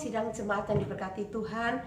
sidang jemaat yang diberkati Tuhan.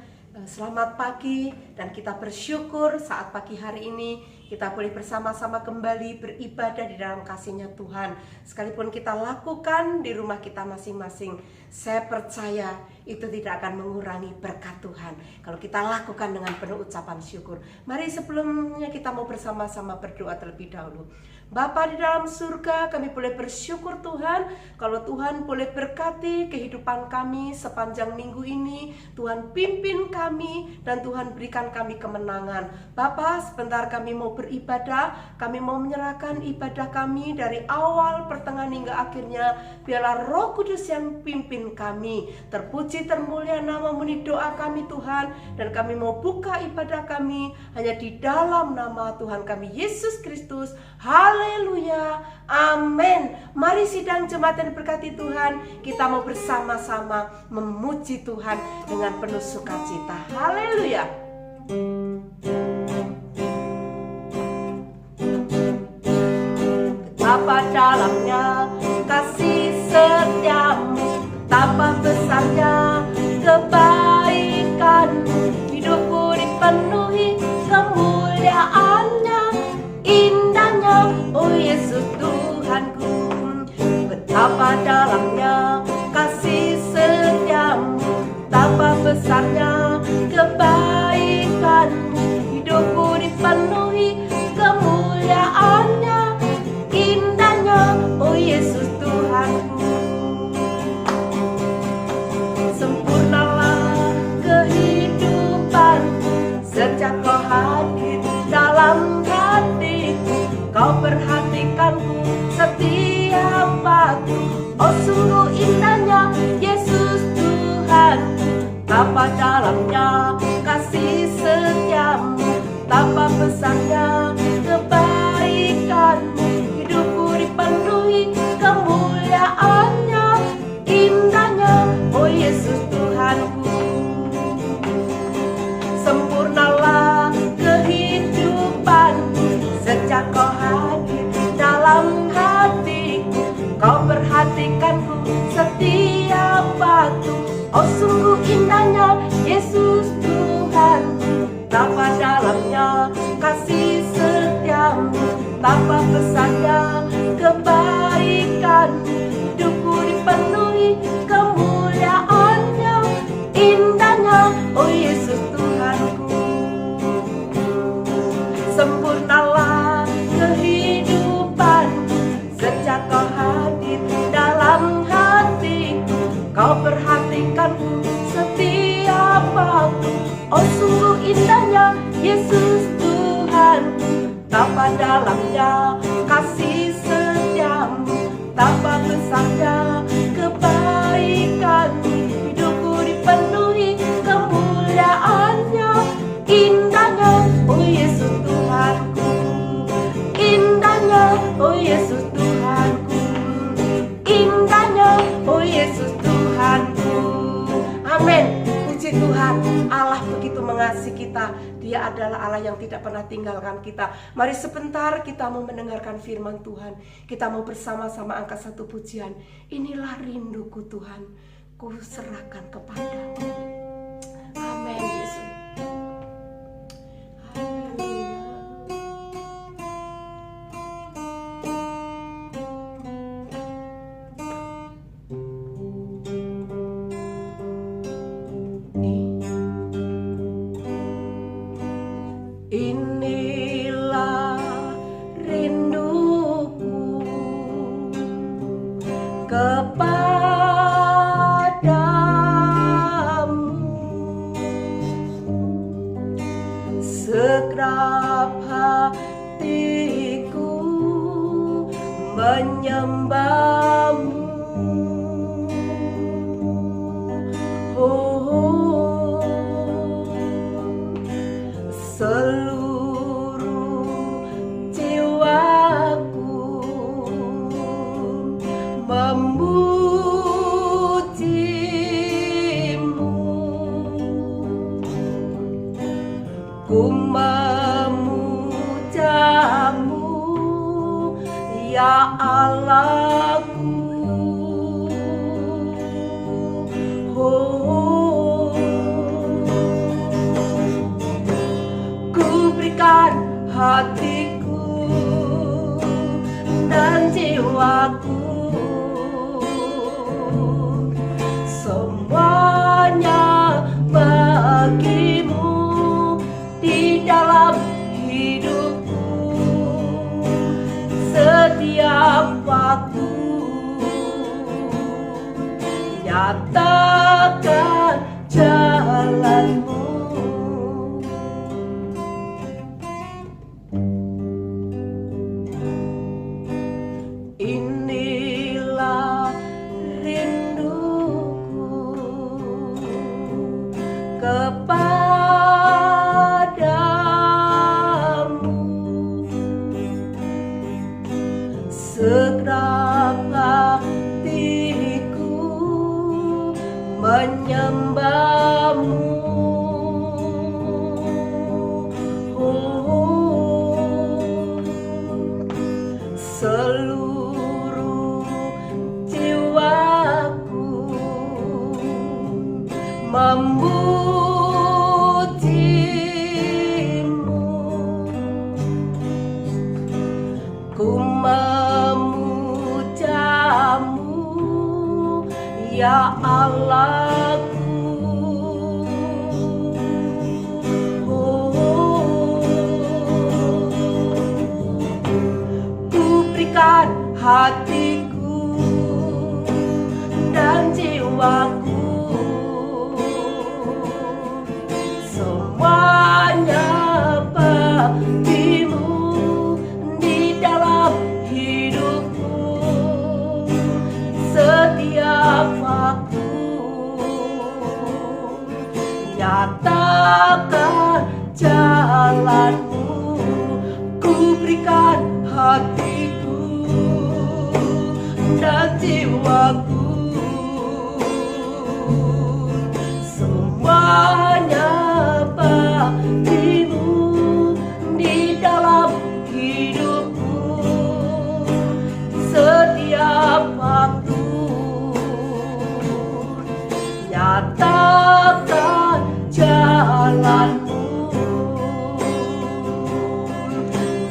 Selamat pagi, dan kita bersyukur saat pagi hari ini kita boleh bersama-sama kembali beribadah di dalam kasih-Nya Tuhan. Sekalipun kita lakukan di rumah kita masing-masing, saya percaya itu tidak akan mengurangi berkat Tuhan kalau kita lakukan dengan penuh ucapan syukur. Mari sebelumnya kita mau bersama-sama berdoa terlebih dahulu. Bapa di dalam surga, kami boleh bersyukur Tuhan kalau Tuhan boleh berkati kehidupan kami sepanjang minggu ini. Tuhan pimpin kami dan Tuhan berikan kami kemenangan. Bapa, sebentar kami mau beribadah, kami mau menyerahkan ibadah kami dari awal, pertengahan hingga akhirnya. Biarlah Roh Kudus yang pimpin kami. Terpuji termulia nama-Mu di doa kami Tuhan, dan kami mau buka ibadah kami hanya di dalam nama Tuhan kami Yesus Kristus. Haleluya, amin. Mari sidang jemaat yang diberkati Tuhan, kita mau bersama-sama memuji Tuhan dengan penuh sukacita. Haleluya. Betapa dalamnya kasih setiamu, betapa besarnya kebaikanmu, hidupku dipenuhi kemuliaannya, indahnya, oh Yesus Tuhanku. Betapa dalamnya kasih setiamu, betapa besarnya kebaikanmu, hidupku dipenuhi kemuliaannya, indahnya, oh Yesus Tuhanku. Sempurnalah kehidupanku sejak Kau hadir dalam hatiku. Kau perhatikanku setiap waktu, oh sungguh indahnya Yesus Tuhanku. Betapa dalamnya kasih setiamu, betapa besarnya kebaikanmu, hidupku dipenuhi kemuliaannya, indahnya, oh Yesus Tuhanku. Sempurnalah kehidupanku sejak Kau hadir dalam hatiku. Kau perhatikanku setiap waktu, oh sungguh indahnya Yesus Tuhanku. Betapa dalamnya kasih setiamu, betapa besarnya kebaikanmu, hidupku dipenuhi kemuliaannya, indahnya, oh Yesus Tuhanku. Sempurnalah kehidupanku sejak Kau hadir dalam hatiku. Kau perhatikanku setiap waktu, oh sungguh indahnya Yesus Tuhanku. Betapa dalamnya kasih setiamu, betapa besarnya kebaikanmu, hidupku dipenuhi kemuliaannya, indahnya, oh Yesus Tuhanku. Indahnya, oh Yesus Tuhanku. Indahnya, oh Yesus Tuhanku. Amin. Puji Tuhan, Allah begitu mengasihi kita. Dia adalah Allah yang tidak pernah tinggalkan kita. Mari sebentar kita mau mendengarkan firman Tuhan. Kita mau bersama-sama angkat satu pujian. Inilah rinduku Tuhan, ku serahkan kepadamu. Amin Yesus. Inilah rinduku kepadamu, segenap hatiku menyembahmu. Seluruh jiwaku memujimu, ku memujamu ya Allahku. Oh, hatiku dan jiwaku, semuanya bagimu di dalam hidupku. Setiap waktu nyatakan jalanmu. Inilah rinduku kepadamu, segenap hatiku menyembahmu. Seluruh jiwaku memujimu, ku memujamu ya Allahku. Hatiku dan jiwaku, semuanya bagimu di dalam hidupku. Setiap waktu nyatakan jalanmu, ku berikan hatiku dan jiwaku, semuanya bagimu di dalam hidupku. Setiap waktu nyatakan jalanmu,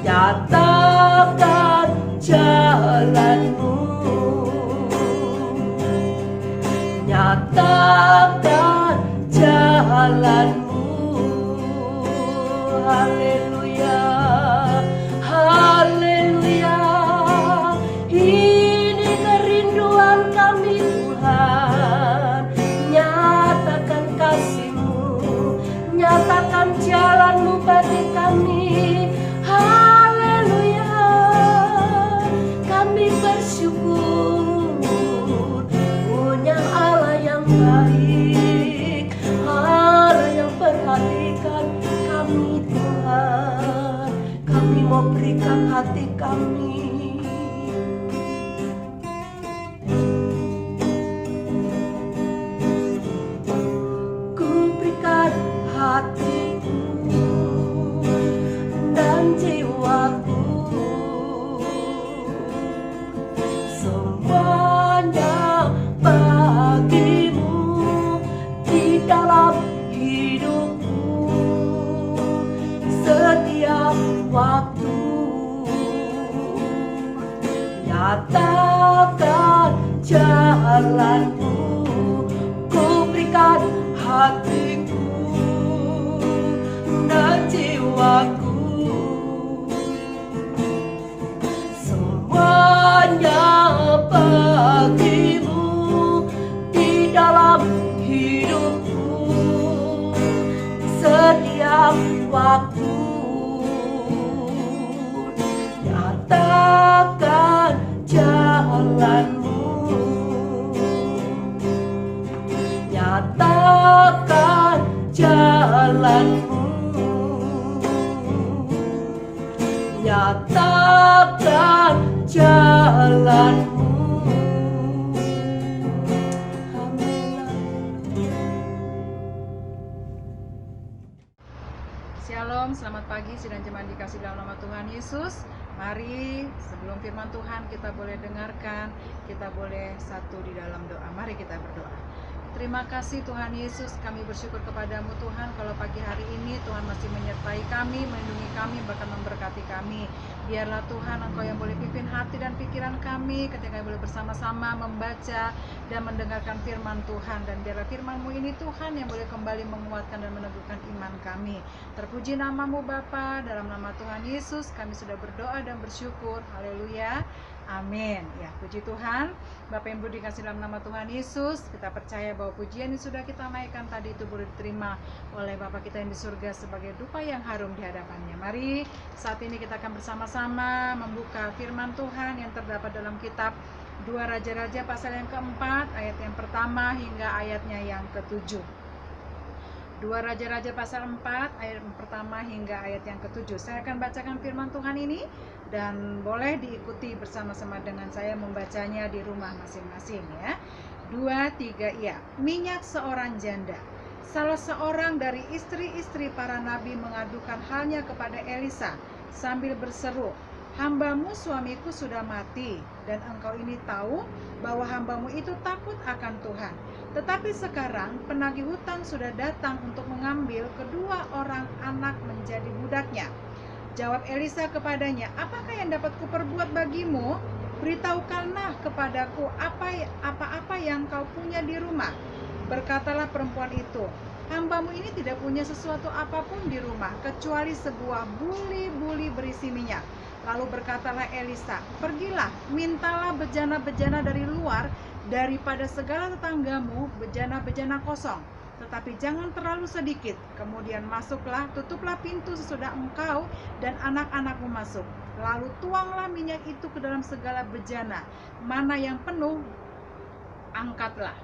nyatakan jalanmu, nyatakan jalanmu. Haleluya, haleluya. Ini kerinduan kami Tuhan, nyatakan kasih-Mu, nyatakan jalan-Mu bagi kami. Haleluya, kami bersyukur punya Allah yang baik, Allah yang perhatikan kami Tuhan. Kami mau berikan hati kami, ku berikan hatiku dan jiwaku, semuanya bagimu di dalam hidupku. Setiap waktu nyatakan jalanmu, ku berikan hatiku dan jiwaku, semuanya bagimu di dalam hidupku. Setiap waktu nyatakan jalanmu, nyatakan jalanmu, nyatakan jalanmu. Shalom, selamat pagi sidang jemaat dikasih dalam nama Tuhan Yesus. Mari sebelum firman Tuhan kita boleh dengarkan, kita boleh satu di dalam doa. Mari kita berdoa. Terima kasih Tuhan Yesus, kami bersyukur kepadamu Tuhan kalau pagi hari ini Tuhan masih menyertai kami, melindungi kami, bahkan memberkati kami. Biarlah Tuhan Engkau yang boleh pimpin hati dan pikiran kami ketika boleh bersama-sama membaca dan mendengarkan firman Tuhan. Dan biarlah firman-Mu ini Tuhan yang boleh kembali menguatkan dan meneguhkan iman kami. Terpuji namamu Bapa, dalam nama Tuhan Yesus kami sudah berdoa dan bersyukur. Haleluya. Amin. Ya, puji Tuhan. Bapak Ibu dikasih dalam nama Tuhan Yesus, kita percaya bahwa pujian yang sudah kita naikkan tadi itu boleh diterima oleh Bapa kita yang di surga sebagai dupa yang harum di hadapannya. Mari saat ini kita akan bersama-sama membuka firman Tuhan yang terdapat dalam kitab 2 Raja-Raja pasal yang keempat, ayat yang pertama hingga ayatnya yang ketujuh. 2 Raja-Raja pasal 4 ayat pertama hingga ayat yang ketujuh. Saya akan bacakan firman Tuhan ini dan boleh diikuti bersama-sama dengan saya membacanya di rumah masing-masing ya. 2, 3, iya. Minyak seorang janda. Salah seorang dari istri-istri para nabi mengadukan halnya kepada Elisa sambil berseru, "Hambamu suamiku sudah mati, dan engkau ini tahu bahwa hambamu itu takut akan Tuhan. Tetapi sekarang penagih hutang sudah datang untuk mengambil kedua orang anak menjadi budaknya." Jawab Elisa kepadanya, "Apakah yang dapat kuperbuat bagimu? Beritahukanlah kepadaku apa-apa yang kau punya di rumah." Berkatalah perempuan itu, "Hambamu ini tidak punya sesuatu apapun di rumah, kecuali sebuah buli-buli berisi minyak." Lalu berkatalah Elisa, "Pergilah, mintalah bejana-bejana dari luar daripada segala tetanggamu, bejana-bejana kosong. Tetapi jangan terlalu sedikit. Kemudian masuklah, tutuplah pintu sesudah engkau dan anak-anakmu masuk. Lalu tuanglah minyak itu ke dalam segala bejana. Mana yang penuh, angkatlah."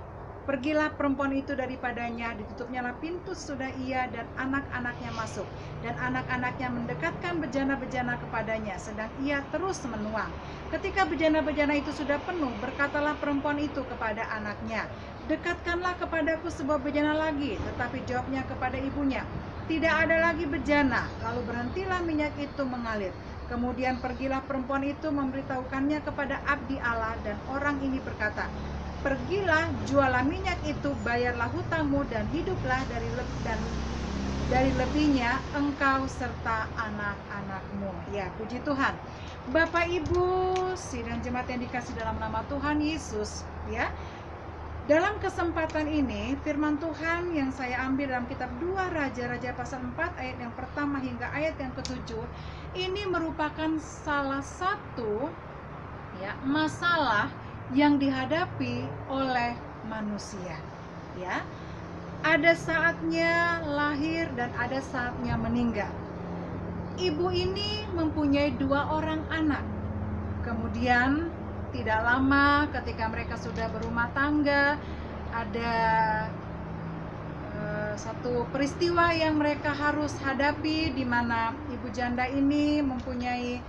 Pergilah perempuan itu daripadanya, ditutupnya pintu sesudah ia dan anak-anaknya masuk. Dan anak-anaknya mendekatkan bejana-bejana kepadanya, sedang ia terus menuang. Ketika bejana-bejana itu sudah penuh, berkatalah perempuan itu kepada anaknya, "Dekatkanlah kepadaku sebuah bejana lagi." Tetapi jawabnya kepada ibunya, "Tidak ada lagi bejana." Lalu berhentilah minyak itu mengalir. Kemudian pergilah perempuan itu memberitahukannya kepada abdi Allah, dan orang ini berkata, "Pergilah, jualah minyak itu, bayarlah hutangmu, dan hiduplah dari lebihnya engkau serta anak-anakmu." Ya, puji Tuhan. Bapak Ibu sidang jemaat yang dikasih dalam nama Tuhan Yesus, ya. Dalam kesempatan ini firman Tuhan yang saya ambil dalam kitab 2 Raja-Raja pasal 4 ayat yang pertama hingga ayat yang ketujuh, ini merupakan salah satu ya masalah yang dihadapi oleh manusia, ya. Ada saatnya lahir dan ada saatnya meninggal. Ibu ini mempunyai 2 orang anak. Kemudian tidak lama ketika mereka sudah berumah tangga, ada satu peristiwa yang mereka harus hadapi, di mana ibu janda ini mempunyai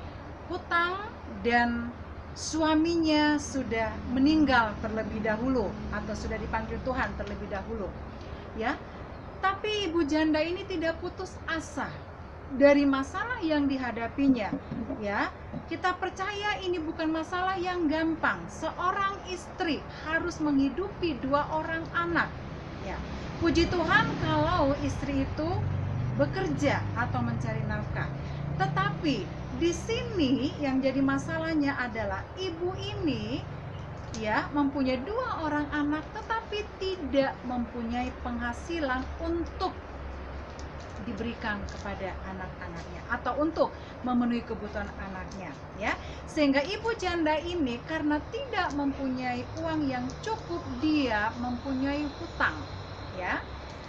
hutang dan suaminya sudah meninggal terlebih dahulu atau sudah dipanggil Tuhan terlebih dahulu, ya. Tapi ibu janda ini tidak putus asa dari masalah yang dihadapinya, ya. Kita percaya ini bukan masalah yang gampang. Seorang istri harus menghidupi 2 orang anak, ya. Puji Tuhan kalau istri itu bekerja atau mencari nafkah. Tetapi di sini yang jadi masalahnya adalah ibu ini ya mempunyai 2 orang anak tetapi tidak mempunyai penghasilan untuk diberikan kepada anak-anaknya atau untuk memenuhi kebutuhan anaknya, ya. Sehingga ibu janda ini karena tidak mempunyai uang yang cukup, dia mempunyai hutang, ya.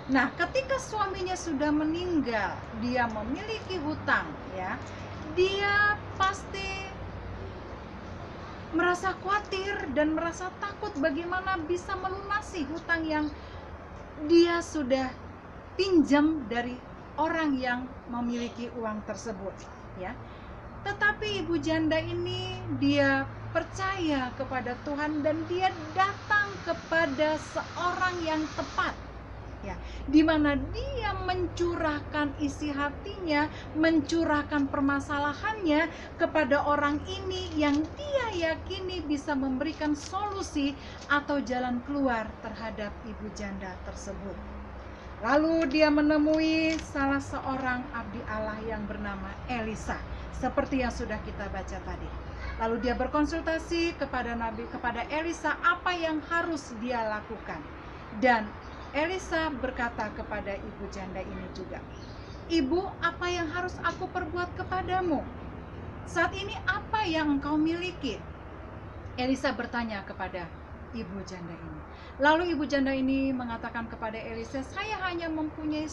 Nah, ketika suaminya sudah meninggal, dia memiliki hutang, ya. Dia pasti merasa khawatir dan merasa takut bagaimana bisa melunasi hutang yang dia sudah pinjam dari orang yang memiliki uang tersebut, ya. Tetapi ibu janda ini dia percaya kepada Tuhan dan dia datang kepada seorang yang tepat, ya, di mana dia mencurahkan isi hatinya, mencurahkan permasalahannya kepada orang ini yang dia yakini bisa memberikan solusi atau jalan keluar terhadap ibu janda tersebut. Lalu dia menemui salah seorang abdi Allah yang bernama Elisa, seperti yang sudah kita baca tadi. Lalu dia berkonsultasi kepada Elisa apa yang harus dia lakukan. Dan Elisa berkata kepada ibu janda ini juga, "Ibu, apa yang harus aku perbuat kepadamu? Saat ini apa yang engkau miliki?" Elisa bertanya kepada ibu janda ini. Lalu ibu janda ini mengatakan kepada Elisa, "Saya hanya mempunyai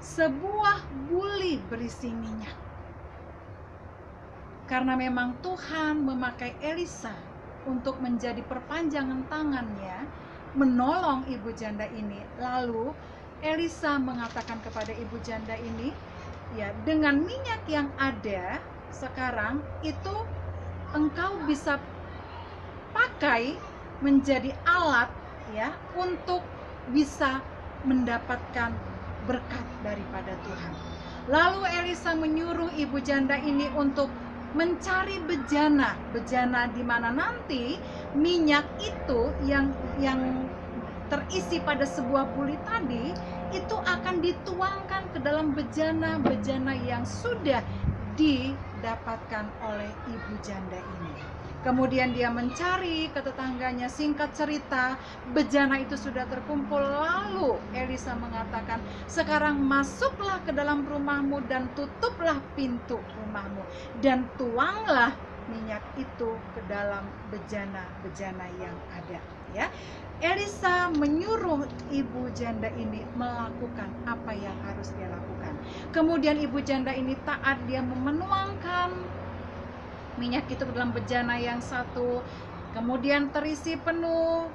sebuah buli berisi minyak." Karena memang Tuhan memakai Elisa untuk menjadi perpanjangan tangannya menolong ibu janda ini. Lalu Elisa mengatakan kepada ibu janda ini, ya, dengan minyak yang ada sekarang itu engkau bisa pakai menjadi alat, ya, untuk bisa mendapatkan berkat daripada Tuhan. Lalu Elisa menyuruh ibu janda ini untuk mencari bejana di mana nanti minyak itu yang terisi pada sebuah buli tadi itu akan dituangkan ke dalam bejana yang sudah didapatkan oleh ibu janda ini. Kemudian dia mencari ke tetangganya, singkat cerita bejana itu sudah terkumpul. Lalu Elisa mengatakan, "Sekarang masuklah ke dalam rumahmu dan tutuplah pintu rumahmu dan tuanglah minyak itu ke dalam bejana yang ada." Ya, Elisa menyuruh ibu janda ini melakukan apa yang harus dia lakukan. Kemudian ibu janda ini taat, dia menuangkan minyak itu ke dalam bejana yang satu, kemudian terisi penuh.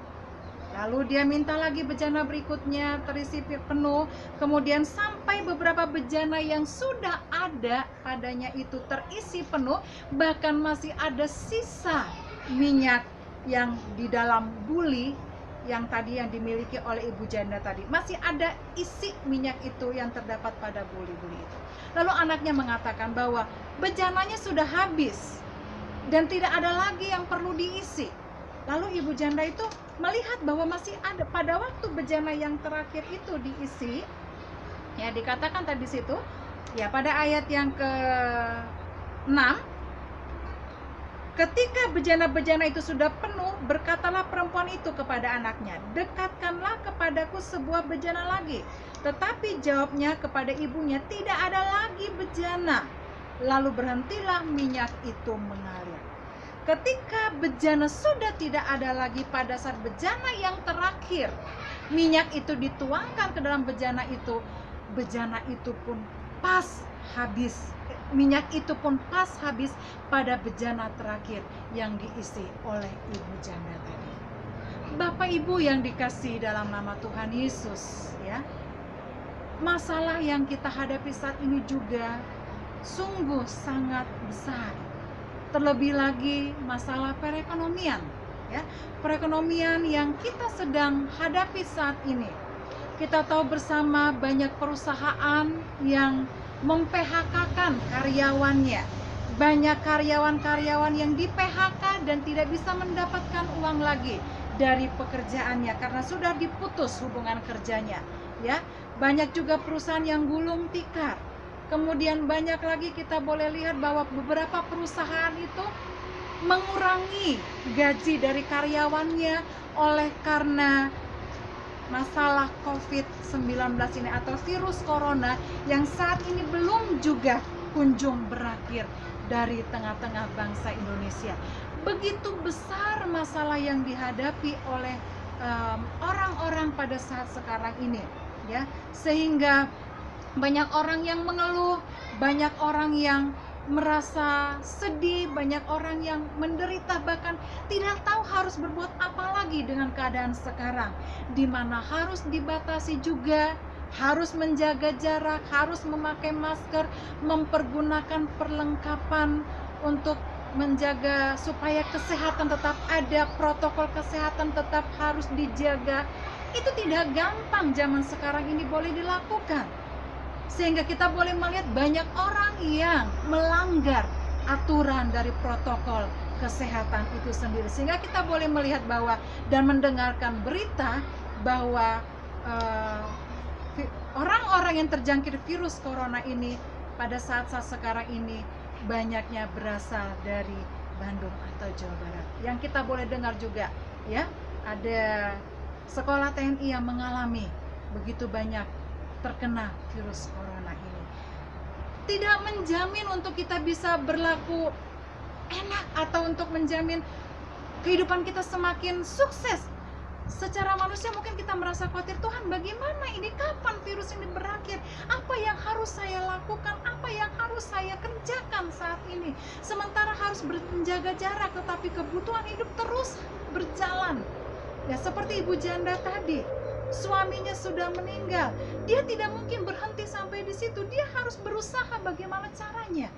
Lalu dia minta lagi bejana berikutnya terisi penuh, kemudian sampai beberapa bejana yang sudah ada padanya itu terisi penuh, bahkan masih ada sisa minyak yang di dalam buli yang tadi yang dimiliki oleh ibu janda tadi. Masih ada isi minyak itu yang terdapat pada buli-buli itu. Lalu anaknya mengatakan bahwa bejananya sudah habis dan tidak ada lagi yang perlu diisi. Lalu ibu janda itu melihat bahwa masih ada pada waktu bejana yang terakhir itu diisi, ya, dikatakan tadi situ, ya, pada ayat yang ke-6, ketika bejana-bejana itu sudah penuh, berkatalah perempuan itu kepada anaknya, "Dekatkanlah kepadaku sebuah bejana lagi." Tetapi jawabnya kepada ibunya, "Tidak ada lagi bejana." Lalu berhentilah minyak itu mengalir. Ketika bejana sudah tidak ada lagi, pada saat bejana yang terakhir minyak itu dituangkan ke dalam bejana itu pun pas habis. Minyak itu pun pas habis pada bejana terakhir yang diisi oleh ibu janda tadi. Bapak Ibu yang dikasihi dalam nama Tuhan Yesus, ya, masalah yang kita hadapi saat ini juga sungguh sangat besar. Terlebih lagi masalah perekonomian, ya, perekonomian yang kita sedang hadapi saat ini. Kita tahu bersama banyak perusahaan yang mem-PHK-kan karyawannya. Banyak karyawan-karyawan yang di-PHK dan tidak bisa mendapatkan uang lagi dari pekerjaannya karena sudah diputus hubungan kerjanya, ya. Banyak juga perusahaan yang gulung tikar. Kemudian banyak lagi kita boleh lihat bahwa beberapa perusahaan itu mengurangi gaji dari karyawannya oleh karena masalah COVID-19 ini atau virus corona yang saat ini belum juga kunjung berakhir dari tengah-tengah bangsa Indonesia. Begitu besar masalah yang dihadapi oleh orang-orang pada saat sekarang ini, ya, sehingga banyak orang yang mengeluh, banyak orang yang merasa sedih, banyak orang yang menderita, bahkan tidak tahu harus berbuat apa lagi dengan keadaan sekarang, di mana harus dibatasi juga, harus menjaga jarak, harus memakai masker, mempergunakan perlengkapan untuk menjaga supaya kesehatan tetap ada, protokol kesehatan tetap harus dijaga. Itu tidak gampang zaman sekarang ini boleh dilakukan. Sehingga kita boleh melihat banyak orang yang melanggar aturan dari protokol kesehatan itu sendiri. Sehingga kita boleh melihat bahwa dan mendengarkan berita bahwa orang-orang yang terjangkit virus corona ini pada saat-saat sekarang ini banyaknya berasal dari Bandung atau Jawa Barat. Yang kita boleh dengar juga, ya, ada sekolah TNI yang mengalami begitu banyak terkena virus corona ini. Tidak menjamin untuk kita bisa berlaku enak atau untuk menjamin kehidupan kita semakin sukses. Secara manusia mungkin kita merasa khawatir, Tuhan bagaimana ini, kapan virus ini berakhir, apa yang harus saya lakukan, apa yang harus saya kerjakan saat ini, sementara harus menjaga jarak tetapi kebutuhan hidup terus berjalan. Ya, seperti ibu janda tadi, suaminya sudah meninggal, dia tidak mungkin berhenti sampai di situ, dia harus berusaha bagaimana caranya.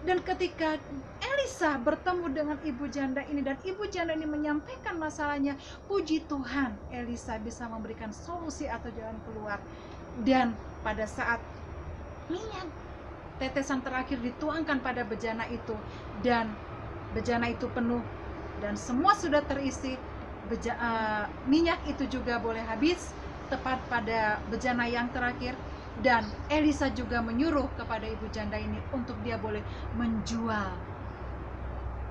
Dan ketika Elisa bertemu dengan ibu janda ini dan ibu janda ini menyampaikan masalahnya, puji Tuhan Elisa bisa memberikan solusi atau jalan keluar. Dan pada saat minyak tetesan terakhir dituangkan pada bejana itu dan bejana itu penuh dan semua sudah terisi, minyak itu juga boleh habis tepat pada bejana yang terakhir. Dan Elisa juga menyuruh kepada ibu janda ini untuk dia boleh menjual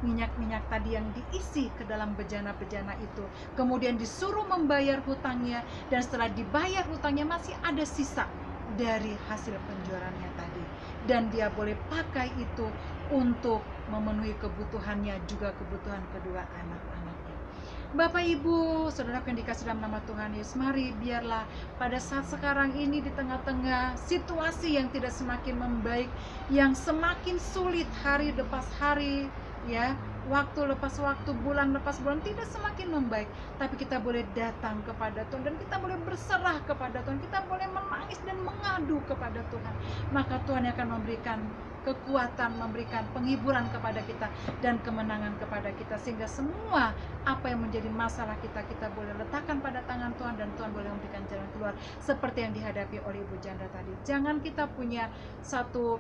minyak-minyak tadi yang diisi ke dalam bejana-bejana itu. Kemudian disuruh membayar hutangnya, dan setelah dibayar hutangnya masih ada sisa dari hasil penjualannya tadi. Dan dia boleh pakai itu untuk memenuhi kebutuhannya, juga kebutuhan kedua anak-anaknya. Bapak Ibu, saudara yang dikasih dalam nama Tuhan Yesus, mari biarlah pada saat sekarang ini di tengah-tengah situasi yang tidak semakin membaik, yang semakin sulit hari lepas hari, ya, waktu lepas waktu, bulan lepas bulan, tidak semakin membaik, tapi kita boleh datang kepada Tuhan dan kita boleh berserah kepada Tuhan, kita boleh menangis dan mengadu kepada Tuhan. Maka Tuhan akan memberikan kekuatan, memberikan penghiburan kepada kita dan kemenangan kepada kita, sehingga semua apa yang menjadi masalah kita, kita boleh letakkan pada tangan Tuhan dan Tuhan boleh memberikan jalan keluar seperti yang dihadapi oleh ibu janda tadi. Jangan kita punya satu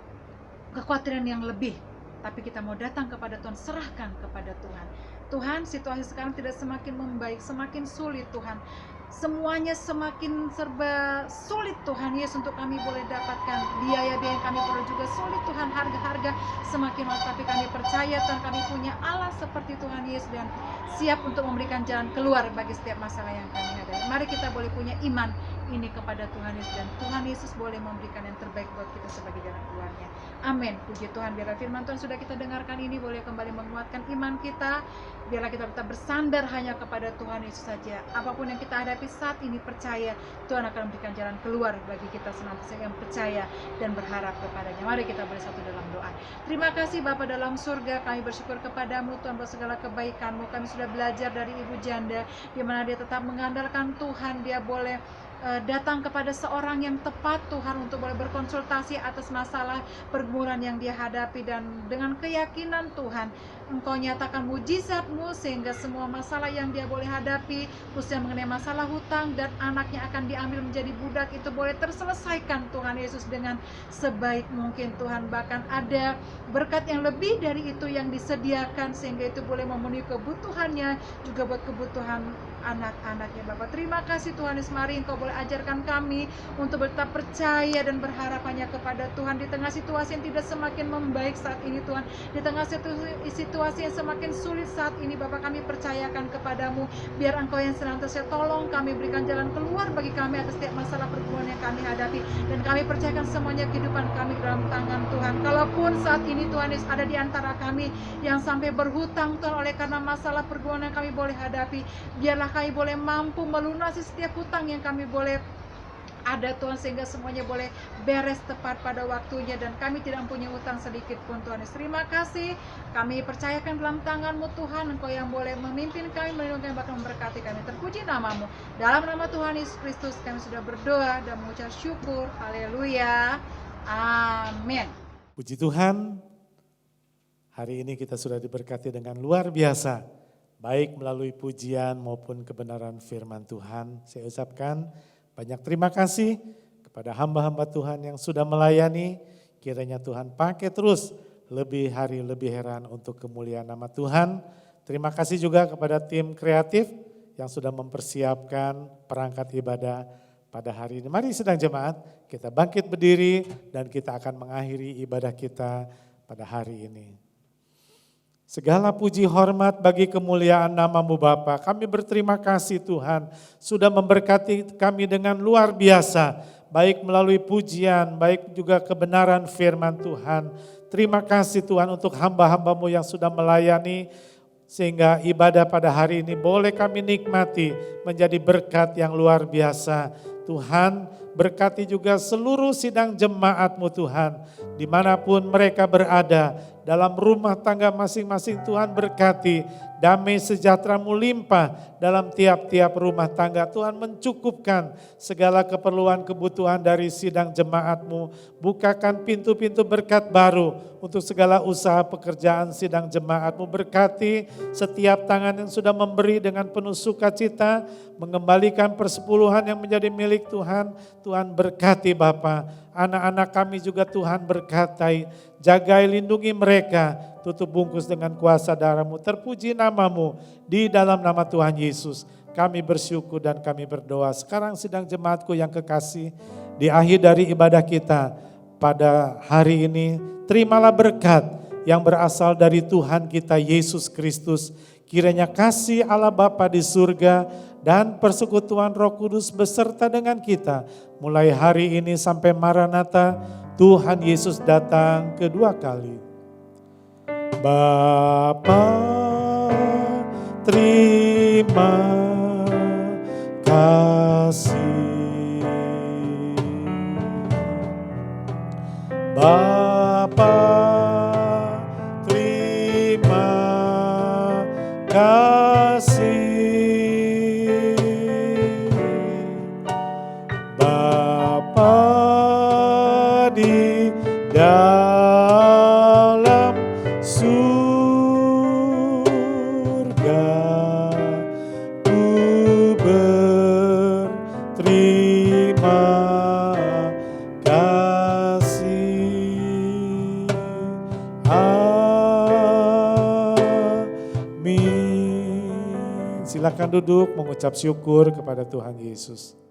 kekhawatiran yang lebih, tapi kita mau datang kepada Tuhan, serahkan kepada Tuhan. Tuhan, situasi sekarang tidak semakin membaik, semakin sulit Tuhan. Semuanya semakin serba sulit Tuhan Yesus, untuk kami boleh dapatkan biaya-biaya yang kami perlu juga sulit Tuhan, harga-harga semakin mahal, tapi kami percaya Tuhan, kami punya Allah seperti Tuhan Yesus dan siap untuk memberikan jalan keluar bagi setiap masalah yang kami hadapi. Mari kita boleh punya iman ini kepada Tuhan Yesus dan Tuhan Yesus boleh memberikan yang terbaik buat kita sebagai jalan keluarnya. Amin. Puji Tuhan, biarlah firman Tuhan sudah kita dengarkan ini boleh kembali menguatkan iman kita. Biarlah kita tetap bersandar hanya kepada Tuhan Yesus saja. Apapun yang kita hadapi saat ini, percaya Tuhan akan memberikan jalan keluar bagi kita senantiasa yang percaya dan berharap kepadanya. Mari kita boleh satu dalam doa. Terima kasih Bapa dalam surga, kami bersyukur kepadamu Tuhan buat segala kebaikanmu. Kami sudah belajar dari ibu janda, di mana dia tetap mengandalkan Tuhan. Dia boleh datang kepada seorang yang tepat Tuhan untuk boleh berkonsultasi atas masalah pergumulan yang dia hadapi, dan dengan keyakinan Tuhan Engkau nyatakan mujizat-Mu sehingga semua masalah yang dia boleh hadapi, khususnya mengenai masalah hutang dan anaknya akan diambil menjadi budak, itu boleh terselesaikan Tuhan Yesus dengan sebaik mungkin Tuhan. Bahkan ada berkat yang lebih dari itu yang disediakan sehingga itu boleh memenuhi kebutuhannya juga buat kebutuhan anak-anaknya. Bapak, terima kasih Tuhan Yesus. Mari Engkau boleh ajarkan kami untuk tetap percaya dan berharap hanya kepada Tuhan di tengah situasi yang tidak semakin membaik saat ini Tuhan, di tengah situasi yang semakin sulit saat ini. Bapak, kami percayakan kepadamu, biar Engkau yang senantiasa tolong kami, berikan jalan keluar bagi kami atas setiap masalah pergumulan yang kami hadapi, dan kami percayakan semuanya kehidupan kami dalam tangan Tuhan. Kalaupun saat ini Tuhan Yesus ada di antara kami yang sampai berhutang Tuhan oleh karena masalah pergumulan yang kami boleh hadapi, biarlah kami boleh mampu melunasi setiap hutang yang kami boleh ada Tuhan, sehingga semuanya boleh beres tepat pada waktunya dan kami tidak mempunyai hutang sedikit pun Tuhan. Terima kasih, kami percayakan dalam tangan-Mu Tuhan. Engkau yang boleh memimpin kami, melindungi kami, bahkan memberkati kami. Terpuji nama-Mu, dalam nama Tuhan Yesus Kristus kami sudah berdoa dan mengucap syukur. Haleluya, amin. Puji Tuhan, hari ini kita sudah diberkati dengan luar biasa baik melalui pujian maupun kebenaran firman Tuhan. Saya ucapkan banyak terima kasih kepada hamba-hamba Tuhan yang sudah melayani. Kiranya Tuhan pakai terus lebih hari lebih heran untuk kemuliaan nama Tuhan. Terima kasih juga kepada tim kreatif yang sudah mempersiapkan perangkat ibadah pada hari ini. Mari sedang jemaat, kita bangkit berdiri dan kita akan mengakhiri ibadah kita pada hari ini. Segala puji hormat bagi kemuliaan nama-Mu Bapa. Kami berterima kasih Tuhan sudah memberkati kami dengan luar biasa. Baik melalui pujian, baik juga kebenaran firman Tuhan. Terima kasih Tuhan untuk hamba-hamba-Mu yang sudah melayani. Sehingga ibadah pada hari ini boleh kami nikmati menjadi berkat yang luar biasa. Tuhan berkati juga seluruh sidang jemaat-Mu Tuhan. Dimanapun mereka berada, dalam rumah tangga masing-masing Tuhan berkati, damai sejahtera-Mu limpah dalam tiap-tiap rumah tangga. Tuhan mencukupkan segala keperluan kebutuhan dari sidang jemaat-Mu. Bukakan pintu-pintu berkat baru untuk segala usaha pekerjaan sidang jemaat-Mu. Berkati setiap tangan yang sudah memberi dengan penuh sukacita, mengembalikan persepuluhan yang menjadi milik Tuhan. Tuhan berkati Bapa. Anak-anak kami juga Tuhan berkatai, jagai lindungi mereka, tutup bungkus dengan kuasa darah-Mu. Terpuji nama-Mu di dalam nama Tuhan Yesus. Kami bersyukur dan kami berdoa. Sekarang sidang jemaatku yang kekasih, di akhir dari ibadah kita pada hari ini, terimalah berkat yang berasal dari Tuhan kita Yesus Kristus. Kiranya kasih Allah Bapa di surga dan persekutuan Roh Kudus beserta dengan kita mulai hari ini sampai Maranatha, Tuhan Yesus datang kedua kali. Bapa, terima kasih. Bapa, terima kasih. Bapa di dalam surga, ku berterima kasih. Amin. Silakan duduk mengucap syukur kepada Tuhan Yesus.